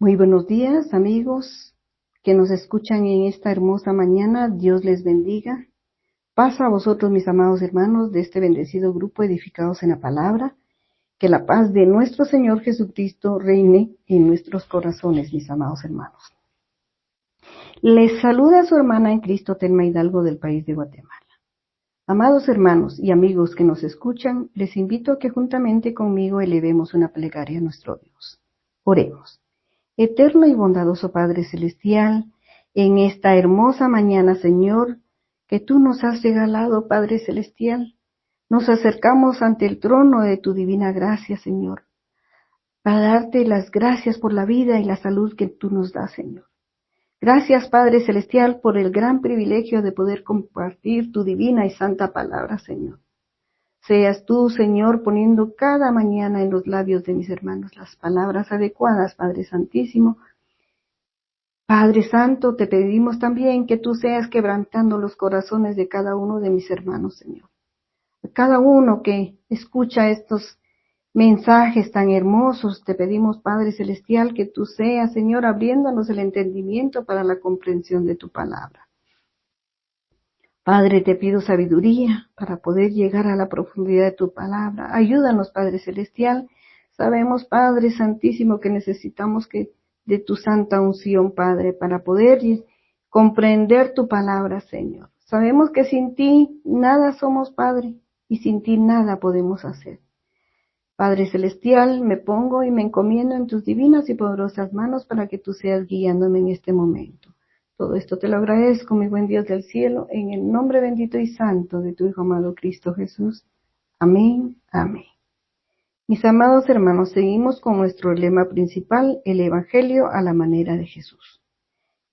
Muy buenos días, amigos que nos escuchan en esta hermosa mañana. Dios les bendiga. Paz a vosotros, mis amados hermanos, de este bendecido grupo edificados en la palabra. Que la paz de nuestro Señor Jesucristo reine en nuestros corazones, mis amados hermanos. Les saluda su hermana en Cristo, Telma Hidalgo, del país de Guatemala. Amados hermanos y amigos que nos escuchan, les invito a que juntamente conmigo elevemos una plegaria a nuestro Dios. Oremos. Eterno y bondadoso Padre Celestial, en esta hermosa mañana, Señor, que tú nos has regalado, Padre Celestial, nos acercamos ante el trono de tu divina gracia, Señor, para darte las gracias por la vida y la salud que tú nos das, Señor. Gracias, Padre Celestial, por el gran privilegio de poder compartir tu divina y santa palabra, Señor. Seas tú, Señor, poniendo cada mañana en los labios de mis hermanos las palabras adecuadas, Padre Santísimo. Padre Santo, te pedimos también que tú seas quebrantando los corazones de cada uno de mis hermanos, Señor. A cada uno que escucha estos mensajes tan hermosos, te pedimos, Padre Celestial, que tú seas, Señor, abriéndonos el entendimiento para la comprensión de tu palabra. Padre, te pido sabiduría para poder llegar a la profundidad de tu palabra. Ayúdanos, Padre Celestial. Sabemos, Padre Santísimo, que necesitamos de tu santa unción, Padre, para poder comprender tu palabra, Señor. Sabemos que sin ti nada somos, Padre, y sin ti nada podemos hacer. Padre Celestial, me pongo y me encomiendo en tus divinas y poderosas manos para que tú seas guiándome en este momento. Todo esto te lo agradezco, mi buen Dios del cielo, en el nombre bendito y santo de tu Hijo amado Cristo Jesús. Amén, amén. Mis amados hermanos, seguimos con nuestro lema principal, el Evangelio a la manera de Jesús.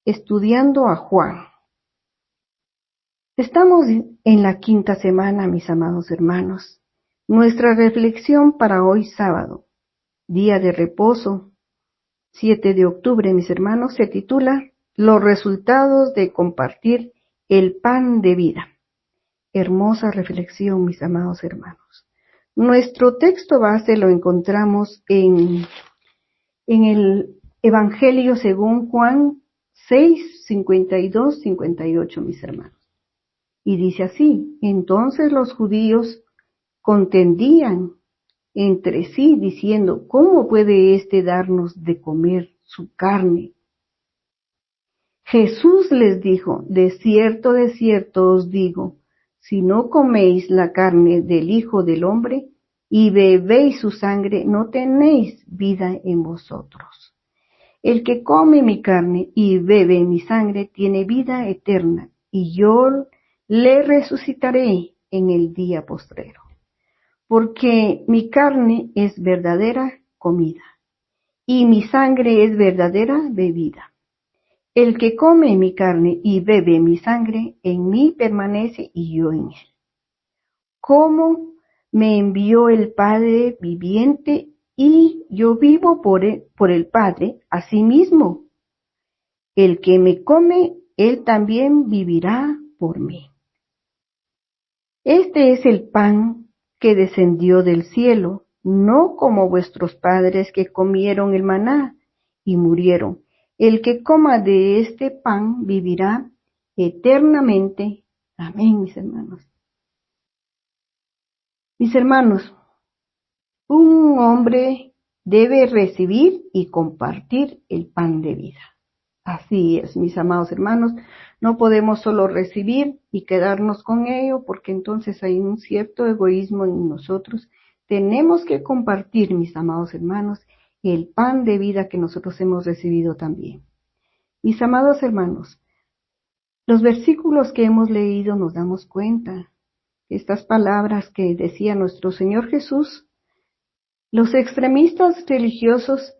Estudiando a Juan. Estamos en la quinta semana, mis amados hermanos. Nuestra reflexión para hoy sábado, día de reposo, 7 de octubre, mis hermanos, se titula Los resultados de compartir el pan de vida. Hermosa reflexión, mis amados hermanos. Nuestro texto base lo encontramos en el Evangelio según Juan 6, 52, 58, mis hermanos. Y dice así: entonces los judíos contendían entre sí, diciendo, ¿cómo puede éste darnos de comer su carne? Jesús les dijo, de cierto os digo, si no coméis la carne del Hijo del Hombre y bebéis su sangre, no tenéis vida en vosotros. El que come mi carne y bebe mi sangre tiene vida eterna, y yo le resucitaré en el día postrero. Porque mi carne es verdadera comida, y mi sangre es verdadera bebida. El que come mi carne y bebe mi sangre, en mí permanece y yo en él. Como me envió el Padre viviente y yo vivo por el Padre, asimismo, el que me come, él también vivirá por mí. Este es el pan que descendió del cielo, no como vuestros padres que comieron el maná y murieron. El que coma de este pan vivirá eternamente. Amén, mis hermanos. Mis hermanos, un hombre debe recibir y compartir el pan de vida. Así es, mis amados hermanos, no podemos solo recibir y quedarnos con ello, porque entonces hay un cierto egoísmo en nosotros. Tenemos que compartir, mis amados hermanos, el pan de vida que nosotros hemos recibido también. Mis amados hermanos, los versículos que hemos leído nos damos cuenta que estas palabras que decía nuestro Señor Jesús, los extremistas religiosos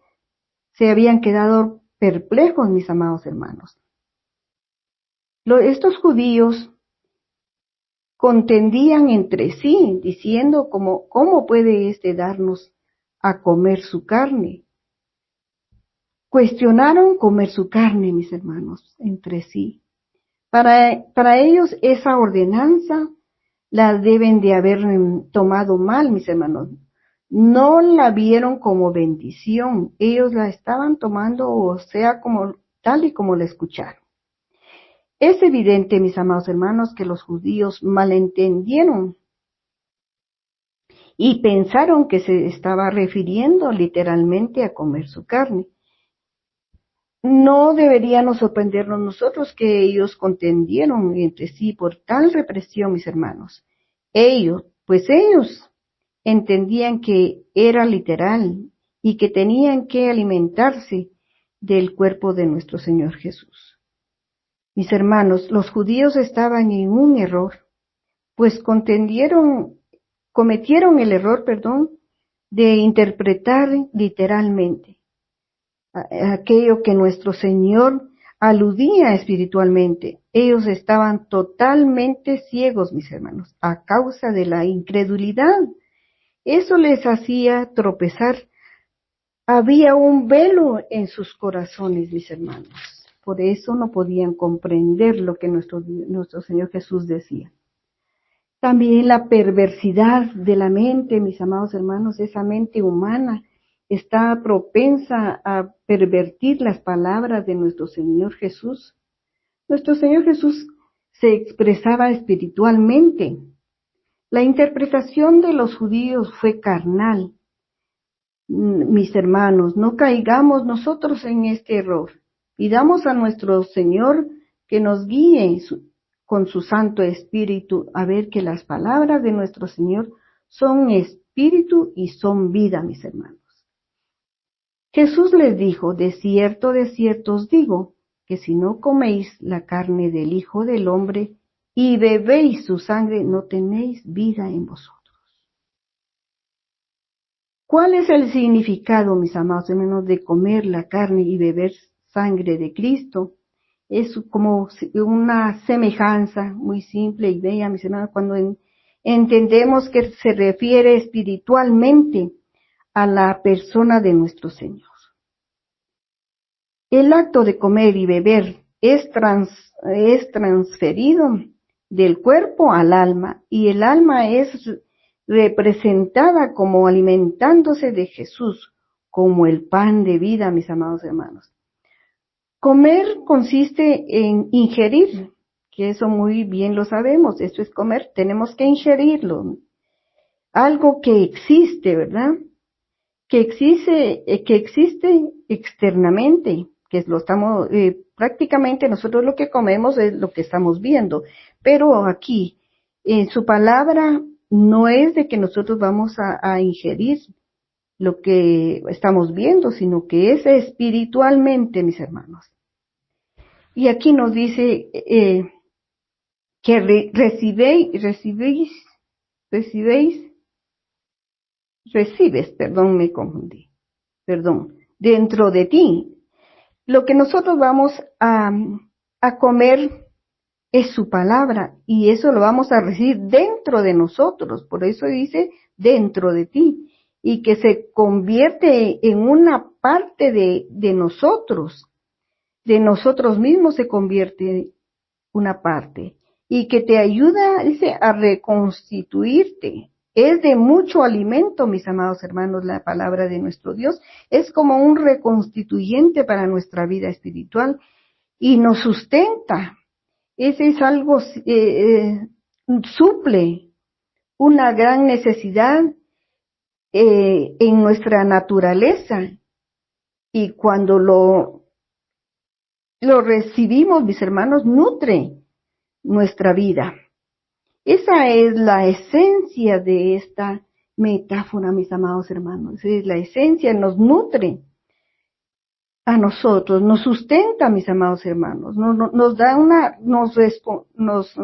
se habían quedado perplejos, mis amados hermanos. Estos judíos contendían entre sí, diciendo ¿cómo puede éste darnos a comer su carne? Cuestionaron comer su carne, mis hermanos, entre sí. Para ellos esa ordenanza la deben de haber tomado mal, mis hermanos. no la vieron como bendición, ellos la estaban tomando, o sea, como tal y como la escucharon. Es evidente, mis amados hermanos, que los judíos malentendieron y pensaron que se estaba refiriendo literalmente a comer su carne. No deberíamos sorprendernos nosotros que ellos contendieron entre sí por tal represión, mis hermanos. Pues ellos entendían que era literal y que tenían que alimentarse del cuerpo de nuestro Señor Jesús. Mis hermanos, los judíos estaban en un error, pues cometieron el error, de interpretar literalmente aquello que nuestro Señor aludía espiritualmente. Ellos estaban totalmente ciegos, mis hermanos, a causa de la incredulidad. Eso les hacía tropezar. Había un velo en sus corazones, mis hermanos. Por eso no podían comprender lo que nuestro Señor Jesús decía. También la perversidad de la mente, mis amados hermanos, esa mente humana está propensa a pervertir las palabras de nuestro Señor Jesús. Nuestro Señor Jesús se expresaba espiritualmente. La interpretación de los judíos fue carnal. Mis hermanos, no caigamos nosotros en este error. Pidamos a nuestro Señor que nos guíe con su Santo Espíritu a ver que las palabras de nuestro Señor son espíritu y son vida, mis hermanos. Jesús les dijo, de cierto os digo, que si no coméis la carne del Hijo del Hombre y bebéis su sangre, no tenéis vida en vosotros. ¿Cuál es el significado, mis amados hermanos, de comer la carne y beber sangre de Cristo? Es como una semejanza muy simple y bella, mis hermanos, cuando entendemos que se refiere espiritualmente a la persona de nuestro Señor. El acto de comer y beber es transferido del cuerpo al alma, y el alma es representada como alimentándose de Jesús, como el pan de vida, mis amados hermanos. Comer consiste en ingerir, que eso muy bien lo sabemos, esto es comer, tenemos que ingerirlo. Algo que existe, ¿verdad? Que existe externamente, que lo estamos, prácticamente nosotros lo que comemos es lo que estamos viendo, pero aquí, en su palabra, no es de que nosotros vamos a ingerir lo que estamos viendo, sino que es espiritualmente, mis hermanos. Y aquí nos dice que me confundí, dentro de ti. Lo que nosotros vamos a comer es su palabra, y eso lo vamos a recibir dentro de nosotros, por eso dice dentro de ti, y que se convierte en una parte de nosotros mismos se convierte una parte, y que te ayuda, dice, a reconstituirte. Es de mucho alimento, mis amados hermanos, la palabra de nuestro Dios. Es como un reconstituyente para nuestra vida espiritual y nos sustenta. Ese es algo, suple una gran necesidad en nuestra naturaleza. Y cuando lo recibimos, mis hermanos, nutre nuestra vida. Esa es la esencia de esta metáfora, mis amados hermanos. Esa es la esencia, nos nutre a nosotros, nos sustenta, mis amados hermanos, nos da nos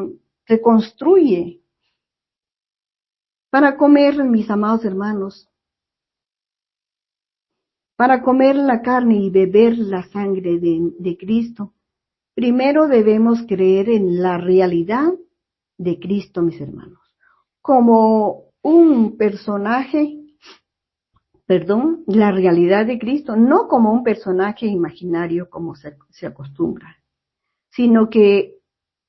reconstruye. Para comer, mis amados hermanos, para comer la carne y beber la sangre de Cristo, primero debemos creer en la realidad de Cristo, mis hermanos, como un personaje, la realidad de Cristo, no como un personaje imaginario como se acostumbra, sino que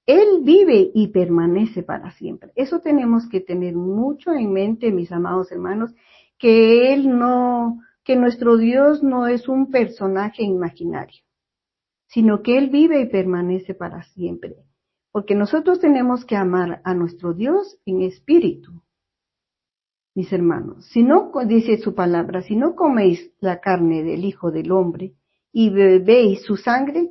Él vive y permanece para siempre. Eso tenemos que tener mucho en mente, mis amados hermanos, que nuestro Dios no es un personaje imaginario, sino que Él vive y permanece para siempre. Porque nosotros tenemos que amar a nuestro Dios en espíritu, mis hermanos. Si no, dice su palabra, si no coméis la carne del Hijo del Hombre y bebéis su sangre,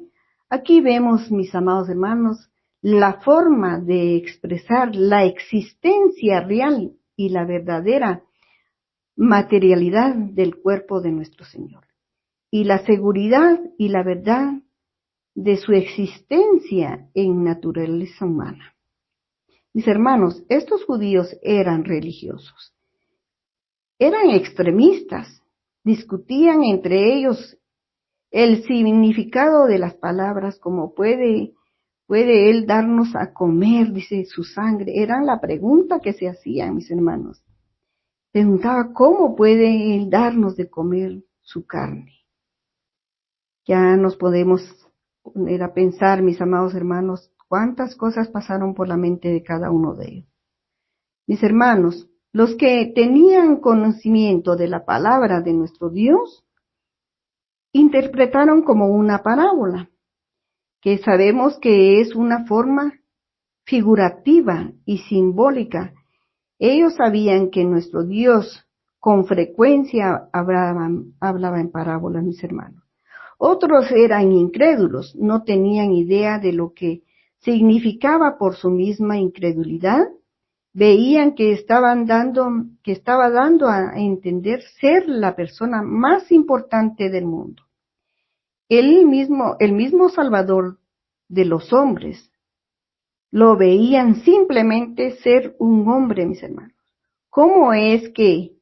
aquí vemos, mis amados hermanos, la forma de expresar la existencia real y la verdadera materialidad del cuerpo de nuestro Señor, y la seguridad y la verdad de su existencia en naturaleza humana. Mis hermanos, estos judíos eran religiosos, eran extremistas, discutían entre ellos el significado de las palabras, como puede Él darnos a comer, dice, su sangre. Era la pregunta que se hacían, mis hermanos. Preguntaba, ¿cómo puede Él darnos de comer su carne? Ya nos podemos poner a pensar, mis amados hermanos, cuántas cosas pasaron por la mente de cada uno de ellos. Mis hermanos, los que tenían conocimiento de la palabra de nuestro Dios, interpretaron como una parábola, que sabemos que es una forma figurativa y simbólica. Ellos sabían que nuestro Dios con frecuencia hablaba en parábolas, mis hermanos. Otros eran incrédulos, no tenían idea de lo que significaba por su misma incredulidad. Veían que estaba dando a entender ser la persona más importante del mundo. El mismo Salvador de los hombres, lo veían simplemente ser un hombre, mis hermanos. ¿Cómo es que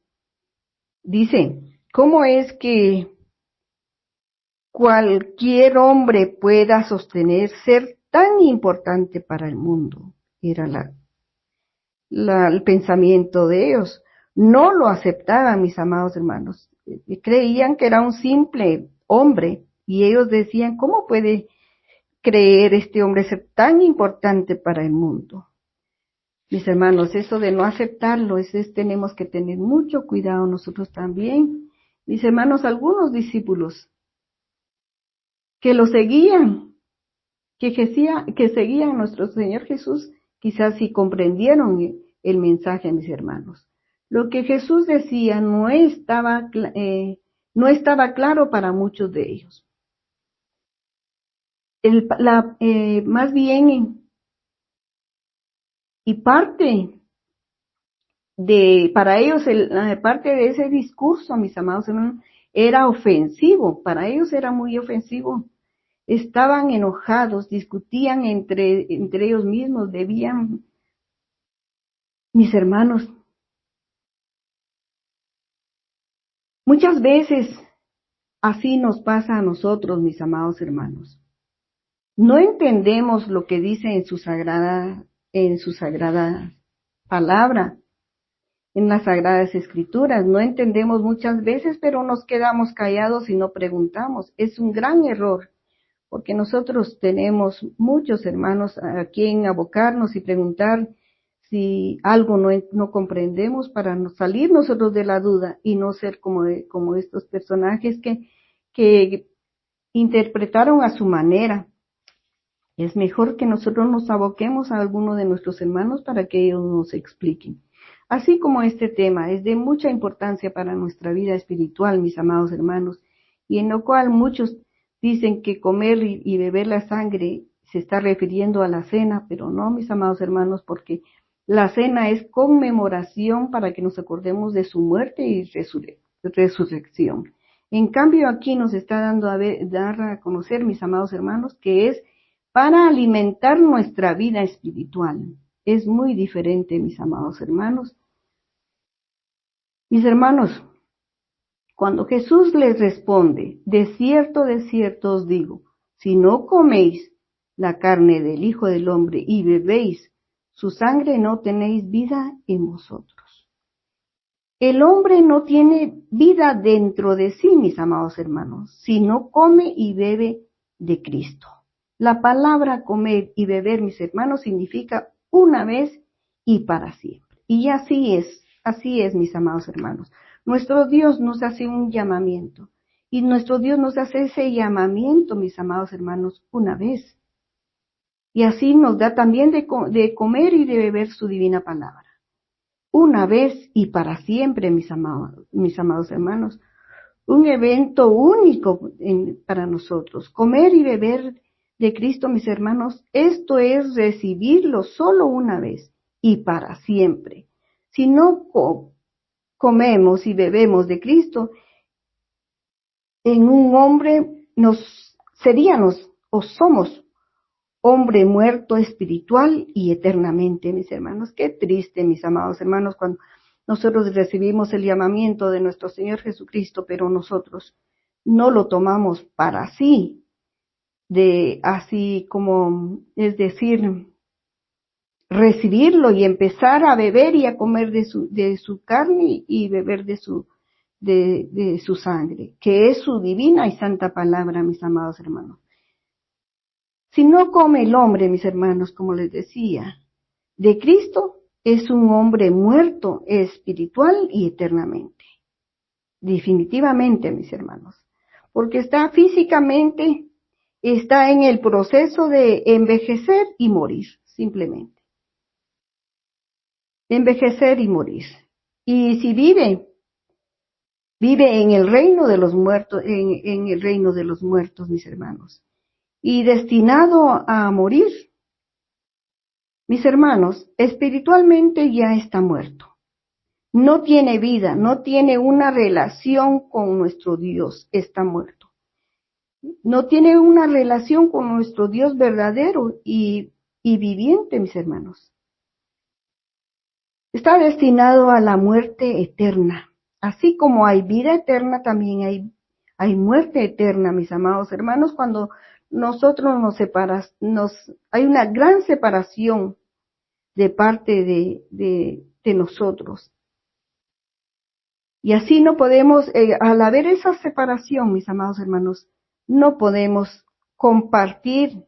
cualquier hombre pueda sostener ser tan importante para el mundo? Era el pensamiento de ellos. No lo aceptaban, mis amados hermanos. Creían que era un simple hombre y ellos decían, ¿cómo puede creer este hombre ser tan importante para el mundo? Mis hermanos, eso de no aceptarlo, tenemos que tener mucho cuidado nosotros también. Mis hermanos, algunos discípulos que lo seguían, que seguían a nuestro Señor Jesús, quizás sí comprendieron el mensaje, mis hermanos. Lo que Jesús decía no estaba claro para muchos de ellos. Más bien, y para ellos, parte de ese discurso, mis amados hermanos, era ofensivo. Para ellos era muy ofensivo. Estaban enojados, discutían entre ellos mismos, mis hermanos. Muchas veces así nos pasa a nosotros, mis amados hermanos. No entendemos lo que dice en su sagrada palabra, en las sagradas escrituras. No entendemos muchas veces, pero nos quedamos callados y no preguntamos. Es un gran error, porque nosotros tenemos muchos hermanos a quien abocarnos y preguntar si algo no comprendemos para salir nosotros de la duda y no ser como estos personajes que interpretaron a su manera. Es mejor que nosotros nos aboquemos a alguno de nuestros hermanos para que ellos nos expliquen. Así como este tema es de mucha importancia para nuestra vida espiritual, mis amados hermanos, y en lo cual muchos dicen que comer y beber la sangre se está refiriendo a la cena, pero no, mis amados hermanos, porque la cena es conmemoración para que nos acordemos de su muerte y resurrección. En cambio, aquí nos está dar a conocer, mis amados hermanos, que es para alimentar nuestra vida espiritual. Es muy diferente, mis amados hermanos. Mis hermanos, cuando Jesús les responde, de cierto os digo, si no coméis la carne del Hijo del Hombre y bebéis su sangre, no tenéis vida en vosotros. El hombre no tiene vida dentro de sí, mis amados hermanos, si no come y bebe de Cristo. La palabra comer y beber, mis hermanos, significa una vez y para siempre. Y así es, mis amados hermanos. Nuestro Dios nos hace un llamamiento. Y nuestro Dios nos hace ese llamamiento, mis amados hermanos, una vez. Y así nos da también de comer y de beber su divina palabra. Una vez y para siempre, mis amados hermanos. Un evento único para nosotros. Comer y beber de Cristo, mis hermanos, esto es recibirlo solo una vez y para siempre. Si no comemos y bebemos de Cristo, en un hombre seríamos o somos hombre muerto espiritual y eternamente, mis hermanos. Qué triste, mis amados hermanos, cuando nosotros recibimos el llamamiento de nuestro Señor Jesucristo, pero nosotros no lo tomamos para sí, así como, es decir, recibirlo y empezar a beber y a comer de su carne y beber de su sangre, que es su divina y santa palabra, mis amados hermanos. Si no come el hombre, mis hermanos, como les decía, de Cristo, es un hombre muerto espiritual y eternamente. Definitivamente, mis hermanos. Porque está físicamente, está en el proceso de envejecer y morir, simplemente. Envejecer y morir. Y si vive en el reino de los muertos, en el reino de los muertos, mis hermanos. Y destinado a morir, mis hermanos, espiritualmente ya está muerto. No tiene vida, no tiene una relación con nuestro Dios, está muerto. No tiene una relación con nuestro Dios verdadero y viviente, mis hermanos. Está destinado a la muerte eterna. Así como hay vida eterna, también hay muerte eterna, mis amados hermanos, cuando nosotros hay una gran separación de parte de nosotros. Y así no podemos, al haber esa separación, mis amados hermanos, no podemos compartir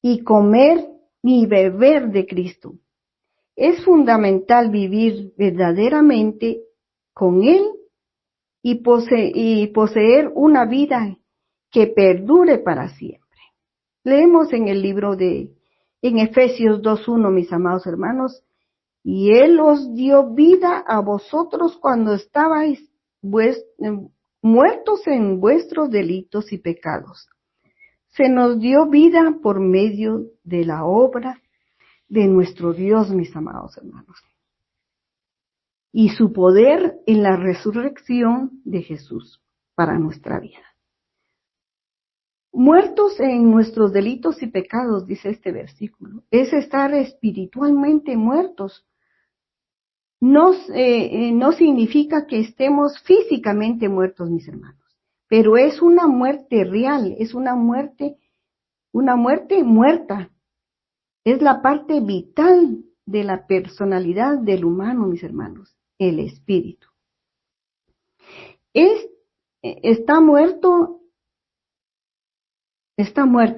y comer ni beber de Cristo. Es fundamental vivir verdaderamente con Él y poseer una vida que perdure para siempre. Leemos en el libro en Efesios 2:1, mis amados hermanos, y Él os dio vida a vosotros cuando estabais muertos en vuestros delitos y pecados. Se nos dio vida por medio de la obra de nuestro Dios, mis amados hermanos, y su poder en la resurrección de Jesús para nuestra vida. Muertos en nuestros delitos y pecados, dice este versículo, es estar espiritualmente muertos. No significa que estemos físicamente muertos, mis hermanos, pero es una muerte real, es una muerte muerta. Es la parte vital de la personalidad del humano, mis hermanos, el espíritu. Está muerto,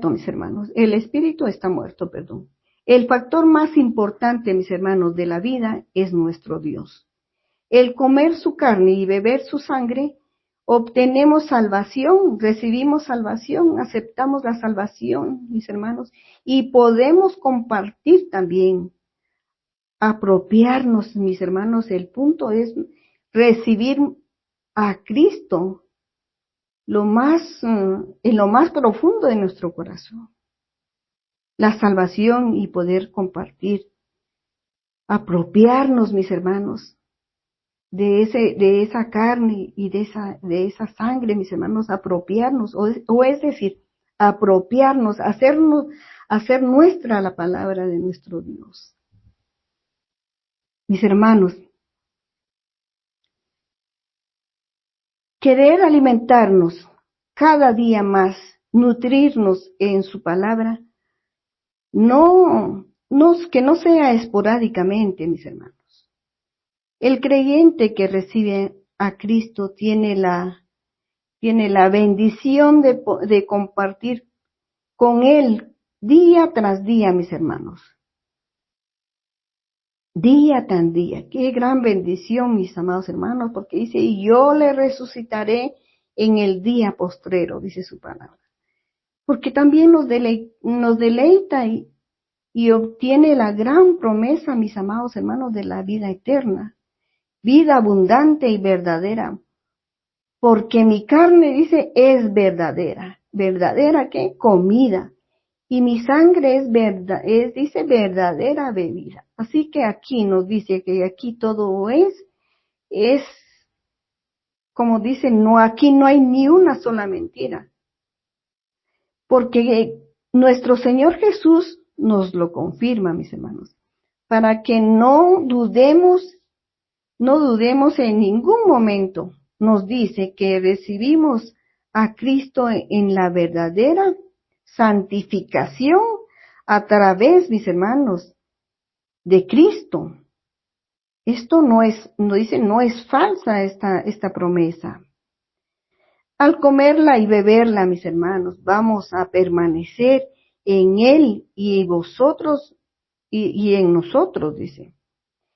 mis hermanos, el espíritu está muerto, perdón. El factor más importante, mis hermanos, de la vida es nuestro Dios. El comer su carne y beber su sangre, obtenemos salvación, recibimos salvación, aceptamos la salvación, mis hermanos, y podemos compartir también, apropiarnos, mis hermanos. El punto es recibir a Cristo en lo más profundo de nuestro corazón. La salvación y poder compartir, apropiarnos, mis hermanos, de esa carne y de esa sangre, mis hermanos, apropiarnos, o es decir, apropiarnos, hacer nuestra la palabra de nuestro Dios. Mis hermanos, querer alimentarnos cada día más, nutrirnos en su palabra, que no sea esporádicamente, mis hermanos. El creyente que recibe a Cristo tiene la bendición de compartir con Él día tras día, mis hermanos. día tras día. Qué gran bendición, mis amados hermanos, porque dice, y yo le resucitaré en el día postrero, dice su palabra. Porque también nos deleita y obtiene la gran promesa, mis amados hermanos, de la vida eterna, vida abundante y verdadera. Porque mi carne, dice, es verdadera. ¿Verdadera qué? Comida. Y mi sangre dice, verdadera bebida. Así que aquí nos dice que aquí todo es, como dice, no, aquí no hay ni una sola mentira. Porque nuestro Señor Jesús nos lo confirma, mis hermanos, para que no dudemos en ningún momento. Nos dice que recibimos a Cristo en la verdadera santificación a través, mis hermanos, de Cristo. Esto no es falsa esta promesa. Al comerla y beberla, mis hermanos, vamos a permanecer en Él y vosotros y en nosotros, dice.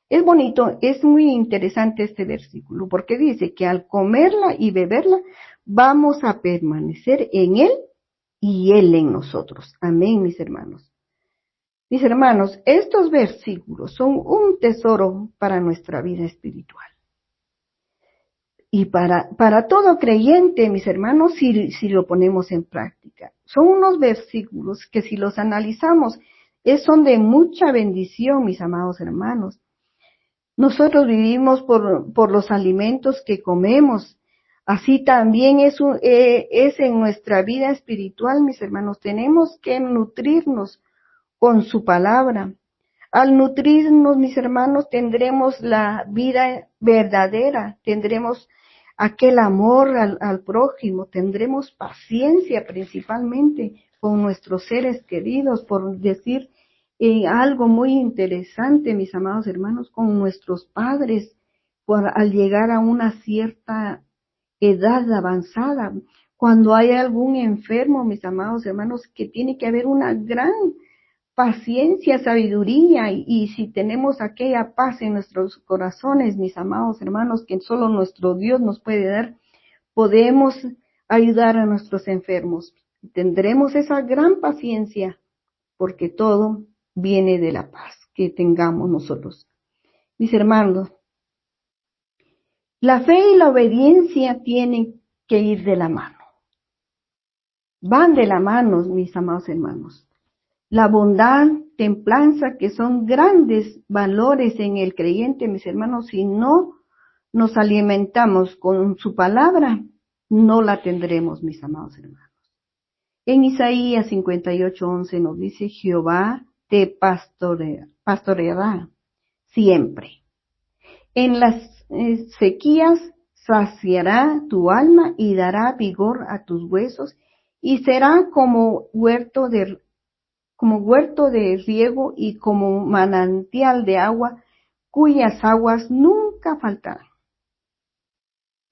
Es bonito, es muy interesante este versículo, porque dice que al comerla y beberla, vamos a permanecer en Él y Él en nosotros. Amén, mis hermanos. Mis hermanos, estos versículos son un tesoro para nuestra vida espiritual. Y para todo creyente, mis hermanos, si lo ponemos en práctica. Son unos versículos que si los analizamos, son de mucha bendición, mis amados hermanos. Nosotros vivimos por los alimentos que comemos. Así también es en nuestra vida espiritual, mis hermanos. Tenemos que nutrirnos con su palabra. Al nutrirnos, mis hermanos, tendremos la vida verdadera, tendremos aquel amor al prójimo, tendremos paciencia principalmente con nuestros seres queridos, por decir algo muy interesante, mis amados hermanos, con nuestros padres, al llegar a una cierta edad avanzada, cuando hay algún enfermo, mis amados hermanos, que tiene que haber una gran paciencia, sabiduría, y si tenemos aquella paz en nuestros corazones, mis amados hermanos, que solo nuestro Dios nos puede dar, podemos ayudar a nuestros enfermos. Tendremos esa gran paciencia, porque todo viene de la paz que tengamos nosotros. Mis hermanos, la fe y la obediencia tienen que ir de la mano. Van de la mano, mis amados hermanos. La bondad, templanza, que son grandes valores en el creyente, mis hermanos, si no nos alimentamos con su palabra, no la tendremos, mis amados hermanos. En Isaías 58:11 nos dice, Jehová te pastoreará siempre. En las sequías saciará tu alma y dará vigor a tus huesos, y será como huerto de riego y como manantial de agua, cuyas aguas nunca faltarán.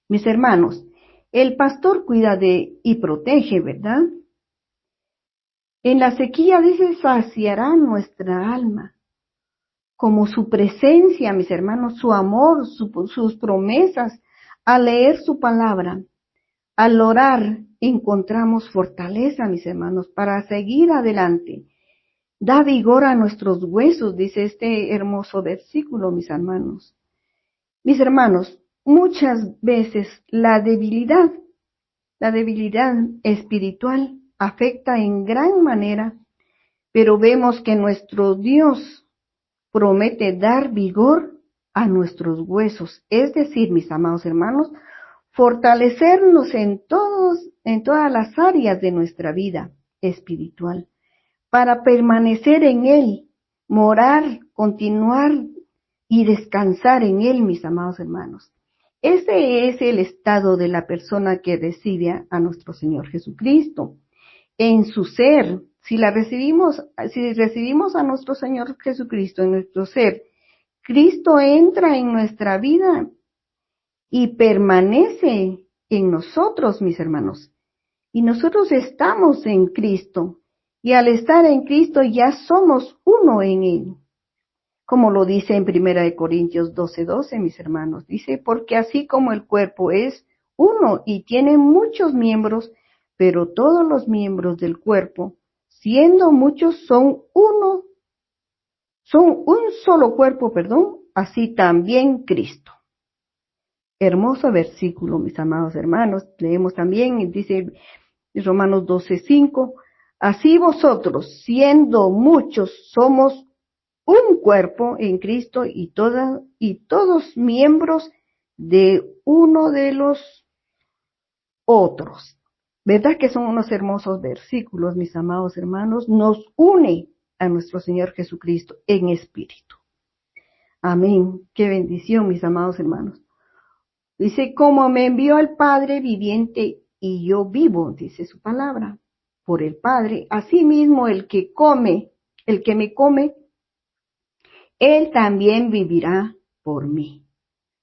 Mis hermanos, el pastor cuida y protege, ¿verdad? En la sequía, dice, saciará nuestra alma, como su presencia, mis hermanos, su amor, sus promesas. Al leer su palabra, al orar, encontramos fortaleza, mis hermanos, para seguir adelante. Da vigor a nuestros huesos, dice este hermoso versículo, mis hermanos. Mis hermanos, muchas veces la debilidad espiritual afecta en gran manera, pero vemos que nuestro Dios promete dar vigor a nuestros huesos, es decir, mis amados hermanos, fortalecernos en todas las áreas de nuestra vida espiritual, para permanecer en Él, morar, continuar y descansar en Él, mis amados hermanos. Ese es el estado de la persona que recibe a nuestro Señor Jesucristo. En su ser, si recibimos a nuestro Señor Jesucristo en nuestro ser, Cristo entra en nuestra vida y permanece en nosotros, mis hermanos. Y nosotros estamos en Cristo. Y al estar en Cristo ya somos uno en Él. como lo dice en 1 Corintios 12, mis hermanos. Dice, porque así como el cuerpo es uno y tiene muchos miembros, pero todos los miembros del cuerpo, siendo muchos, son un solo cuerpo, así también Cristo. Hermoso versículo, mis amados hermanos. Leemos también, dice Romanos 12:5, así vosotros, siendo muchos, somos un cuerpo en Cristo y todos miembros de uno de los otros. ¿Verdad que son unos hermosos versículos, mis amados hermanos? Nos une a nuestro Señor Jesucristo en espíritu. Amén. Qué bendición, mis amados hermanos. Dice, como me envió el Padre viviente y yo vivo, dice su palabra, por el Padre, asimismo el que me come, él también vivirá por mí.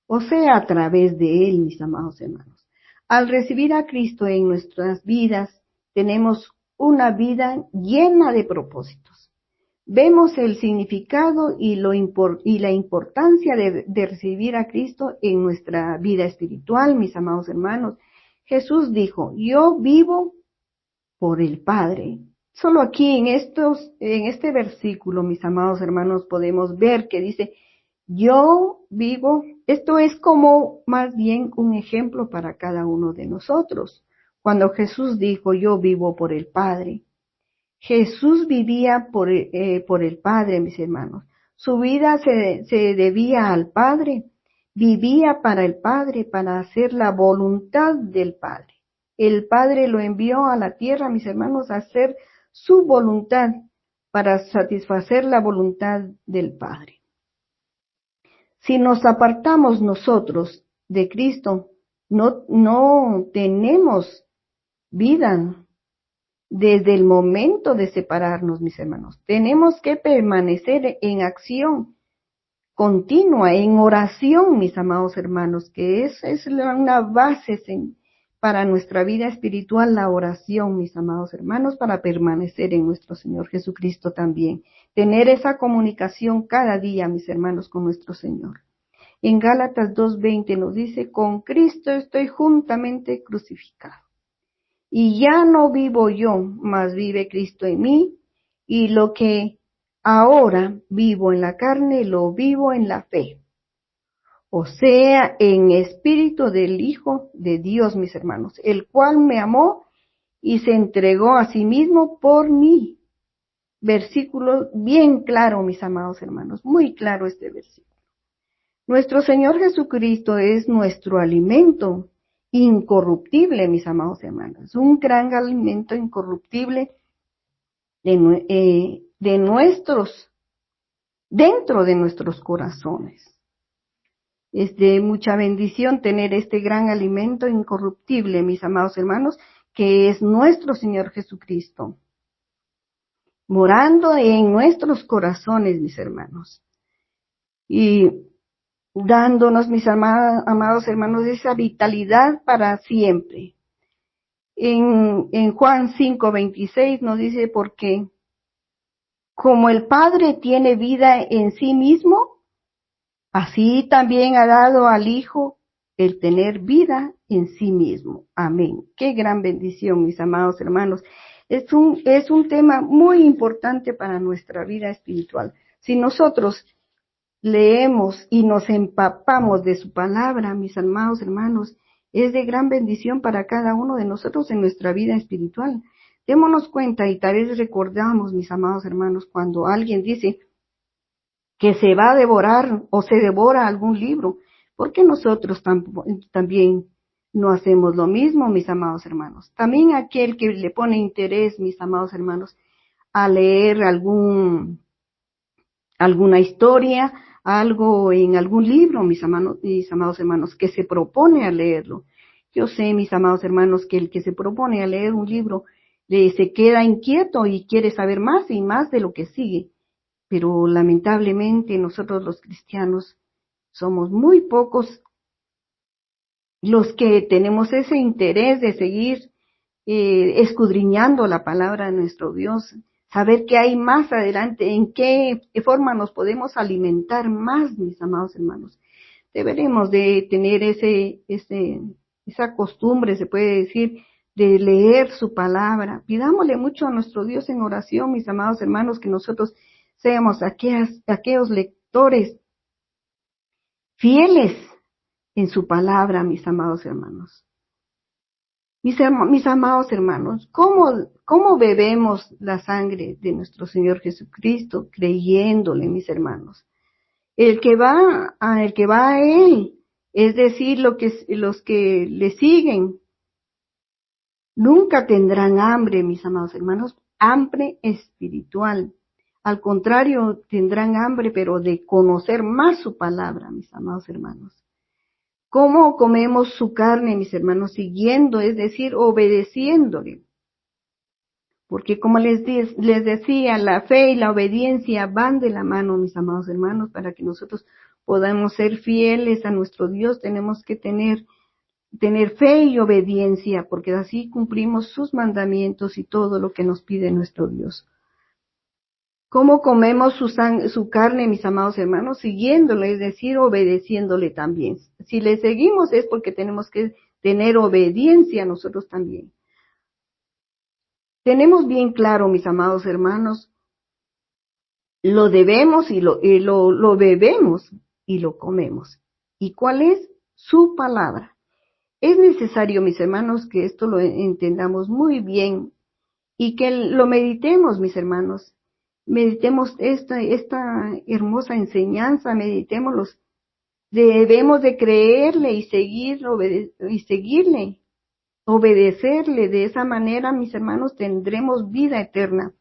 O sea, a través de él, mis amados hermanos. Al recibir a Cristo en nuestras vidas, tenemos una vida llena de propósitos. Vemos el significado y la importancia de recibir a Cristo en nuestra vida espiritual, mis amados hermanos. Jesús dijo, yo vivo por el Padre. Solo aquí en este versículo, mis amados hermanos, podemos ver que dice, yo vivo. Esto es como más bien un ejemplo para cada uno de nosotros. Cuando Jesús dijo, yo vivo por el Padre, Jesús vivía por el Padre, mis hermanos. Su vida se debía al Padre. Vivía para el Padre, para hacer la voluntad del Padre. El Padre lo envió a la tierra, mis hermanos, a hacer su voluntad, para satisfacer la voluntad del Padre. Si nos apartamos nosotros de Cristo, no tenemos vida. Desde el momento de separarnos, mis hermanos, tenemos que permanecer en acción continua, en oración, mis amados hermanos, que es una base para nuestra vida espiritual, la oración, mis amados hermanos, para permanecer en nuestro Señor Jesucristo también. Tener esa comunicación cada día, mis hermanos, con nuestro Señor. En Gálatas 2:20 nos dice, con Cristo estoy juntamente crucificado. Y ya no vivo yo, mas vive Cristo en mí, y lo que ahora vivo en la carne, lo vivo en la fe. O sea, en espíritu del Hijo de Dios, mis hermanos, el cual me amó y se entregó a sí mismo por mí. Versículo bien claro, mis amados hermanos, muy claro este versículo. Nuestro Señor Jesucristo es nuestro alimento incorruptible, mis amados hermanos, un gran alimento incorruptible dentro de nuestros corazones. Es de mucha bendición tener este gran alimento incorruptible, mis amados hermanos, que es nuestro Señor Jesucristo, morando en nuestros corazones, mis hermanos, y dándonos, mis amados hermanos, esa vitalidad para siempre. En Juan 5:26 nos dice, porque como el Padre tiene vida en sí mismo, así también ha dado al Hijo el tener vida en sí mismo. Amén. Qué gran bendición, mis amados hermanos. Es un tema muy importante para nuestra vida espiritual. Si nosotros leemos y nos empapamos de su palabra, mis amados hermanos, es de gran bendición para cada uno de nosotros en nuestra vida espiritual. Démonos cuenta y tal vez recordamos, mis amados hermanos, cuando alguien dice que se va a devorar o se devora algún libro, ¿por qué nosotros también no hacemos lo mismo, mis amados hermanos? También aquel que le pone interés, mis amados hermanos, a leer alguna historia, algo en algún libro, mis amados hermanos, que se propone a leerlo. Yo sé, mis amados hermanos, que el que se propone a leer un libro se queda inquieto y quiere saber más y más de lo que sigue. Pero lamentablemente nosotros los cristianos somos muy pocos los que tenemos ese interés de seguir escudriñando la palabra de nuestro Dios, saber qué hay más adelante, en qué forma nos podemos alimentar más, mis amados hermanos. Deberemos de tener esa costumbre, se puede decir, de leer su palabra. Pidámosle mucho a nuestro Dios en oración, mis amados hermanos, que nosotros seamos aquellos lectores fieles en su palabra, mis amados hermanos. Mis amados hermanos, ¿cómo bebemos la sangre de nuestro Señor Jesucristo? Creyéndole, mis hermanos. El que va a Él, es decir, los que le siguen, nunca tendrán hambre, mis amados hermanos, hambre espiritual. Al contrario, tendrán hambre, pero de conocer más su palabra, mis amados hermanos. ¿Cómo comemos su carne, mis hermanos? Siguiendo, es decir, obedeciéndole. Porque como les decía, la fe y la obediencia van de la mano, mis amados hermanos, para que nosotros podamos ser fieles a nuestro Dios. Tenemos que tener fe y obediencia, porque así cumplimos sus mandamientos y todo lo que nos pide nuestro Dios. ¿Cómo comemos su carne, mis amados hermanos? Siguiéndole, es decir, obedeciéndole también. Si le seguimos es porque tenemos que tener obediencia nosotros también. Tenemos bien claro, mis amados hermanos, lo debemos y lo bebemos y lo comemos. ¿Y cuál es? Su palabra. Es necesario, mis hermanos, que esto lo entendamos muy bien y que lo meditemos, mis hermanos. Meditemos esta hermosa enseñanza, meditémoslos. Debemos de creerle y seguirle, obedecerle. De esa manera, mis hermanos, tendremos vida eterna.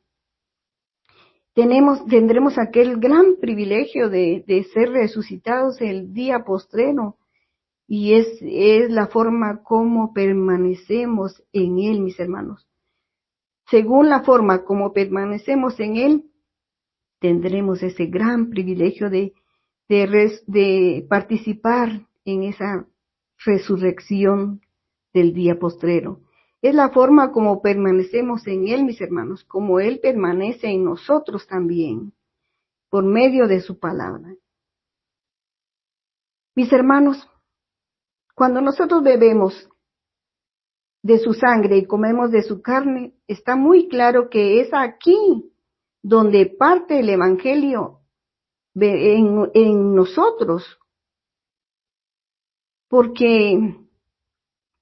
Tendremos aquel gran privilegio de ser resucitados el día postrero. Y es la forma como permanecemos en Él, mis hermanos. Según la forma como permanecemos en Él, tendremos ese gran privilegio de participar en esa resurrección del día postrero. Es la forma como permanecemos en Él, mis hermanos, como Él permanece en nosotros también, por medio de su palabra. Mis hermanos, cuando nosotros bebemos de su sangre y comemos de su carne, está muy claro que es aquí donde parte el Evangelio en nosotros, porque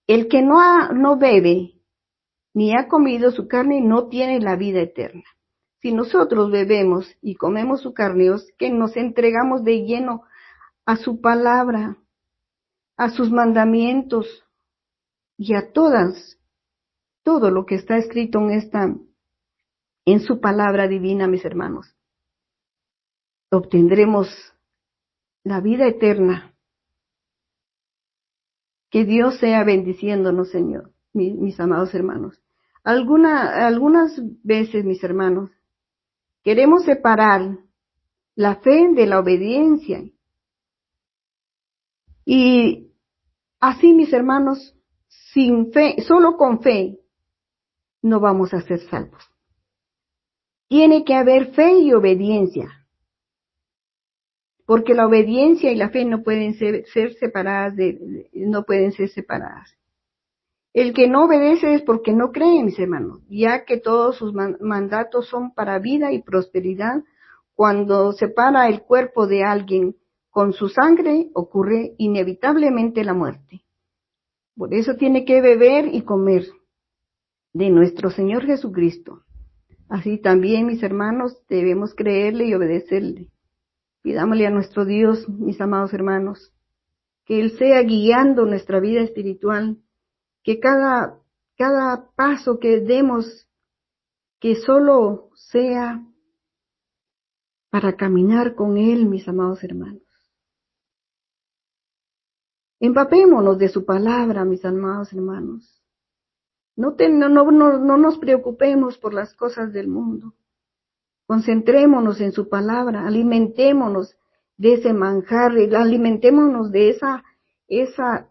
el que no bebe ni ha comido su carne no tiene la vida eterna. Si nosotros bebemos y comemos su carne, es que nos entregamos de lleno a su palabra, a sus mandamientos y a todo lo que está escrito en su palabra divina, mis hermanos. Obtendremos la vida eterna. Que Dios sea bendiciéndonos, Señor, mis amados hermanos. Algunas veces, mis hermanos, queremos separar la fe de la obediencia. Y así, mis hermanos, sin fe, solo con fe, no vamos a ser salvos. Tiene que haber fe y obediencia. Porque la obediencia y la fe no pueden ser separadas, no pueden ser separadas. El que no obedece es porque no cree, mis hermanos, ya que todos sus mandatos son para vida y prosperidad. Cuando separa el cuerpo de alguien con su sangre, ocurre inevitablemente la muerte. Por eso tiene que beber y comer de nuestro Señor Jesucristo. Así también, mis hermanos, debemos creerle y obedecerle. Pidámosle a nuestro Dios, mis amados hermanos, que Él sea guiando nuestra vida espiritual, que cada paso que demos, que solo sea para caminar con Él, mis amados hermanos. Empapémonos de su palabra, mis amados hermanos. No nos preocupemos por las cosas del mundo. Concentrémonos en su palabra, alimentémonos de ese manjar, alimentémonos de esa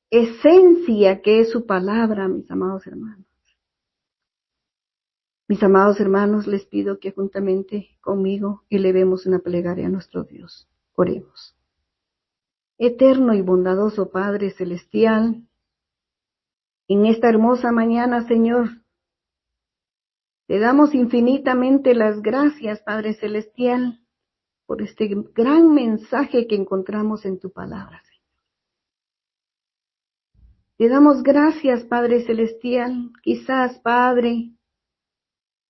esencia que es su palabra, mis amados hermanos. Mis amados hermanos, les pido que juntamente conmigo elevemos una plegaria a nuestro Dios. Oremos. Eterno y bondadoso Padre Celestial, en esta hermosa mañana, Señor, te damos infinitamente las gracias, Padre Celestial, por este gran mensaje que encontramos en tu palabra, Señor. Te damos gracias, Padre Celestial. Quizás, Padre,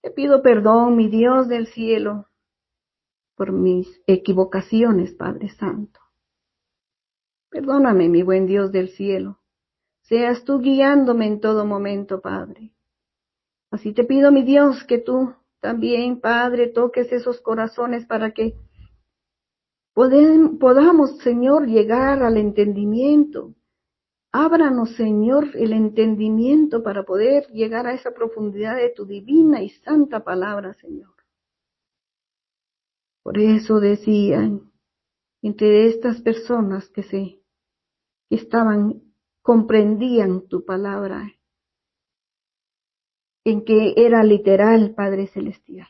te pido perdón, mi Dios del cielo, por mis equivocaciones, Padre Santo. Perdóname, mi buen Dios del cielo. Seas tú guiándome en todo momento, Padre. Así te pido, mi Dios, que tú también, Padre, toques esos corazones para que podamos, Señor, llegar al entendimiento. Ábranos, Señor, el entendimiento para poder llegar a esa profundidad de tu divina y santa palabra, Señor. Por eso decían, entre estas personas que comprendían tu palabra, en que era literal, Padre Celestial.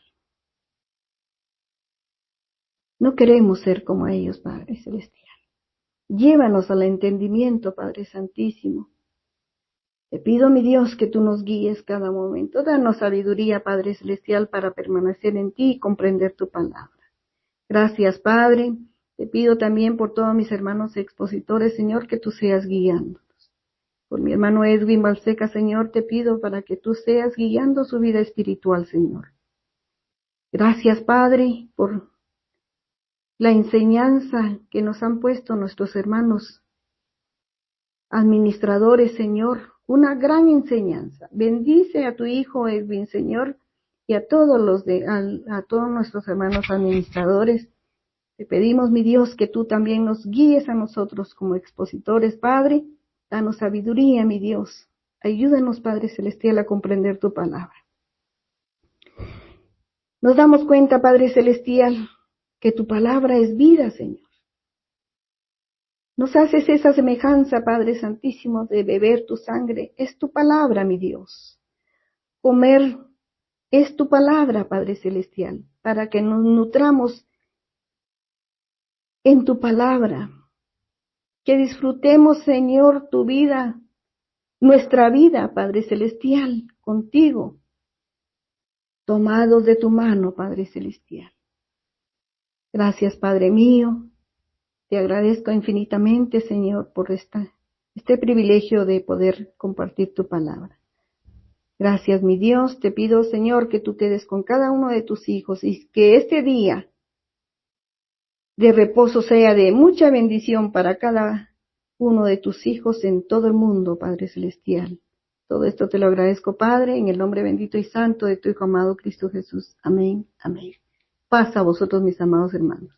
No queremos ser como ellos, Padre Celestial. Llévanos al entendimiento, Padre Santísimo. Te pido, mi Dios, que tú nos guíes cada momento. Danos sabiduría, Padre Celestial, para permanecer en ti y comprender tu palabra. Gracias, Padre. Te pido también por todos mis hermanos expositores, Señor, que tú seas guiándonos. Por mi hermano Edwin Balseca, Señor, te pido para que tú seas guiando su vida espiritual, Señor. Gracias, Padre, por la enseñanza que nos han puesto nuestros hermanos administradores, Señor. Una gran enseñanza. Bendice a tu hijo Edwin, Señor, y a todos a todos nuestros hermanos administradores. Te pedimos, mi Dios, que tú también nos guíes a nosotros como expositores, Padre. Danos sabiduría, mi Dios. Ayúdanos, Padre Celestial, a comprender tu palabra. Nos damos cuenta, Padre Celestial, que tu palabra es vida, Señor. Nos haces esa semejanza, Padre Santísimo, de beber tu sangre. Es tu palabra, mi Dios. Comer es tu palabra, Padre Celestial, para que nos nutramos en tu palabra. Que disfrutemos, Señor, tu vida, nuestra vida, Padre Celestial, contigo, tomados de tu mano, Padre Celestial. Gracias, Padre mío. Te agradezco infinitamente, Señor, por este privilegio de poder compartir tu palabra. Gracias, mi Dios. Te pido, Señor, que tú quedes con cada uno de tus hijos y que este día de reposo sea de mucha bendición para cada uno de tus hijos en todo el mundo, Padre Celestial. Todo esto te lo agradezco, Padre, en el nombre bendito y santo de tu Hijo amado Cristo Jesús. Amén, amén. Paz a vosotros, mis amados hermanos.